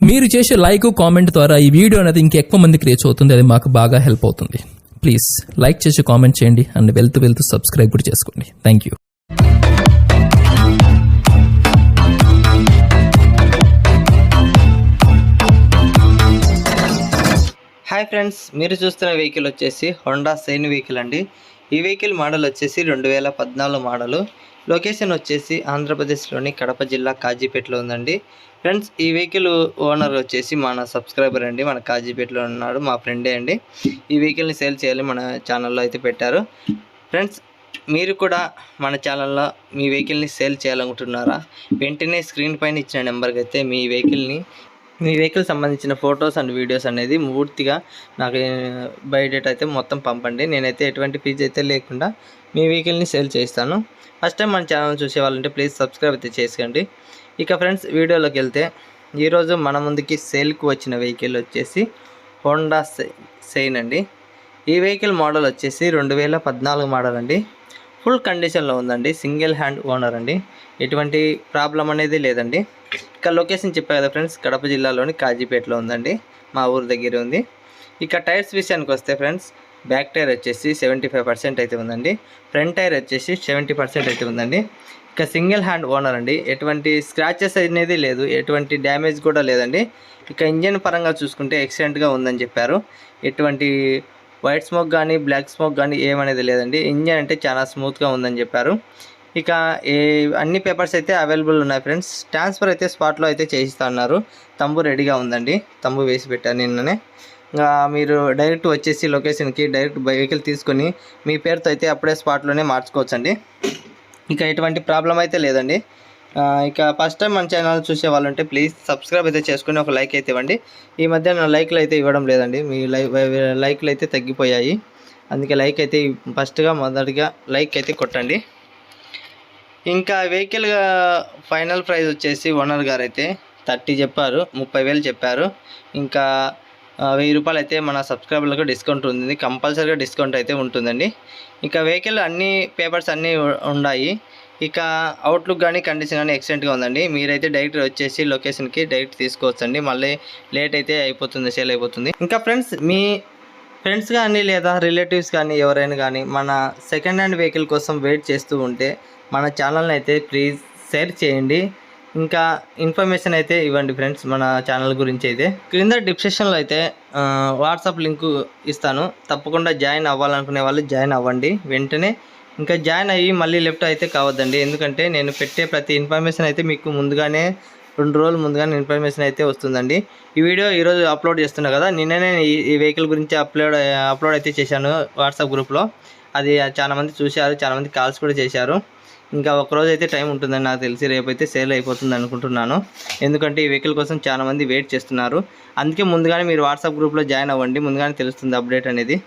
మీరు చేసే like comment ద్వారా ఈ వీడియో అనేది ఇంకెక్కువ మందికి రీచ్ అవుతుంది. అది మాకు బాగా హెల్ప్ అవుతుంది. ప్లీజ్ లైక్ చేసి కామెంట్ చేయండి అండ్ వెళ్తూ సబ్స్క్రైబ్ కూడా చేసుకోండి. Thank you. హాయ్ ఫ్రెండ్స్, మీరు చూస్తున్న వెహికల్ వచ్చేసి హోండా సైన్ వెహికల్ అండి. ఈ వెహికల్ మోడల్ వచ్చేసి 2014 మోడలు. లొకేషన్ వచ్చేసి ఆంధ్రప్రదేశ్లోని కడప జిల్లా కాజీపేటలో ఉందండి. ఫ్రెండ్స్, ఈ వెహికల్ ఓనర్ వచ్చేసి మన సబ్స్క్రైబర్ అండి, మన కాజీపేటలో ఉన్నాడు, మా ఫ్రెండే అండి. ఈ వెహికల్ని సేల్ చేయాలి మన ఛానల్లో అయితే పెట్టారు. ఫ్రెండ్స్, మీరు కూడా మన ఛానల్లో మీ వెహికల్ని సేల్ చేయాలనుకుంటున్నారా? వెంటనే స్క్రీన్ పైన ఇచ్చిన నెంబర్కి అయితే మీ వెహికల్ సంబంధించిన ఫొటోస్ అండ్ వీడియోస్ అనేది పూర్తిగా నాకు బయోడేటా అయితే మొత్తం పంపండి. నేనైతే ఎటువంటి ఫీజు అయితే లేకుండా మీ వెహికల్ని సేల్ చేస్తాను. ఫస్ట్ టైం మన ఛానల్ చూసే వాళ్ళంటే ప్లీజ్ సబ్స్క్రైబ్ అయితే చేసుకోండి. ఇక ఫ్రెండ్స్, వీడియోలోకి వెళ్తే ఈరోజు మన ముందుకి సేల్కి వచ్చిన వెహికల్ వచ్చేసి హోండా సైన్ అండి. ఈ వెహికల్ మోడల్ వచ్చేసి 2014 మోడల్ అండి. ఫుల్ కండిషన్లో ఉందండి. సింగిల్ హ్యాండ్ ఓనర్ అండి. ఎటువంటి ప్రాబ్లం అనేది లేదండి. ఇక లొకేషన్ చెప్పా కదా ఫ్రెండ్స్, కడప జిల్లాలోని కాజీపేటలో ఉందండి, మా ఊరు దగ్గర ఉంది. ఇక టైర్స్ విషయానికి వస్తే ఫ్రెండ్స్, బ్యాక్ టైర్ వచ్చేసి 75% అయితే ఉందండి. ఫ్రంట్ టైర్ వచ్చేసి 70% అయితే ఉందండి. ఇక సింగిల్ హ్యాండ్ ఓనర్ అండి. ఎటువంటి స్క్రాచెస్ అనేది లేదు, ఎటువంటి డ్యామేజ్ కూడా లేదండి. ఇక ఇంజన్ పరంగా చూసుకుంటే ఎక్సలెంట్గా ఉందని చెప్పారు. ఎటువంటి వైట్ స్మోక్ కానీ బ్లాక్ స్మోక్ కానీ ఏమనేది లేదండి. ఇంజన్ అంటే చాలా స్మూత్గా ఉందని చెప్పారు. ఇక అన్ని పేపర్స్ అయితే అవైలబుల్ ఉన్నాయి ఫ్రెండ్స్. ట్రాన్స్ఫర్ అయితే స్పాట్లో అయితే చేయిస్తా అన్నారు. తంబు రెడీగా ఉందండి, తంబు వేసి పెట్టాను నిన్ననే. ఇంకా మీరు డైరెక్ట్ వచ్చేసి లొకేషన్కి డైరెక్ట్ వెహికల్ తీసుకొని మీ పేరుతో అయితే అప్పుడే స్పాట్లోనే మార్చుకోవచ్చండి. ఇక ఎటువంటి ప్రాబ్లం అయితే లేదండి. ఇక ఫస్ట్ టైం మన ఛానల్ చూసే వాళ్ళంటే ప్లీజ్ సబ్స్క్రైబ్ అయితే చేసుకుని ఒక లైక్ అయితే ఇవ్వండి. ఈ మధ్య నా లైక్లు అయితే ఇవ్వడం లేదండి, మీ లైక్లు అయితే తగ్గిపోయాయి. అందుకే లైక్ అయితే మొదటిగా లైక్ అయితే కొట్టండి. ఇంకా వెహికల్ ఫైనల్ ప్రైస్ వచ్చేసి ఓనర్ గారు అయితే 30 చెప్పారు, 30,000 చెప్పారు. ఇంకా 1000 రూపాయలు అయితే మన సబ్స్క్రైబర్లకు డిస్కౌంట్ ఉంది, కంపల్సరీగా డిస్కౌంట్ అయితే ఉంటుందండి. ఇక వెహికల్ అన్ని పేపర్స్ అన్నీ ఉన్నాయి. ఇక అవుట్లుక్ కానీ కండిషన్ కానీ ఎక్సలెంట్గా ఉందండి. మీరైతే డైరెక్ట్ వచ్చేసి లొకేషన్కి డైరెక్ట్ తీసుకోవచ్చండి, మళ్ళీ లేట్ అయితే అయిపోతుంది, సేల్ అయిపోతుంది. ఇంకా ఫ్రెండ్స్, మీ ఫ్రెండ్స్ కానీ లేదా రిలేటివ్స్ కానీ ఎవరైనా కానీ మన సెకండ్ హ్యాండ్ వెహికల్ కోసం వెయిట్ చేస్తూ ఉంటే మన ఛానల్ని అయితే ప్లీజ్ షేర్ చేయండి. ఇంకా ఇన్ఫర్మేషన్ అయితే ఇవ్వండి ఫ్రెండ్స్ మన ఛానల్ గురించి. అయితే క్రింద డిస్క్రిప్షన్లో అయితే వాట్సాప్ లింకు ఇస్తాను, తప్పకుండా జాయిన్ అవ్వాలనుకునే వాళ్ళు జాయిన్ అవ్వండి వెంటనే. ఇంకా జాయిన్ అయ్యి మళ్ళీ లెఫ్ట్ అయితే కావద్దండి, ఎందుకంటే నేను పెట్టే ప్రతి ఇన్ఫర్మేషన్ అయితే మీకు ముందుగానే 2 రోజులు ముందుగానే ఇన్ఫర్మేషన్ అయితే వస్తుందండి. ఈ వీడియో ఈరోజు అప్లోడ్ చేస్తున్నా కదా, నిన్ననే ఈ వెహికల్ గురించి అప్లోడ్ అయితే చేశాను వాట్సాప్ గ్రూప్లో. అది చాలామంది చూశారు, చాలామంది కాల్స్ కూడా చేశారు. ఇంకా ఒకరోజు అయితే టైం ఉంటుందని నాకు తెలిసి, రేపైతే సేల్ అయిపోతుంది అనుకుంటున్నాను. ఎందుకంటే ఈ వెహికల్ కోసం చాలామంది వెయిట్ చేస్తున్నారు. అందుకే ముందుగానే మీరు వాట్సాప్ గ్రూప్లో జాయిన్ అవ్వండి, ముందుగానే తెలుస్తుంది అప్డేట్ అనేది.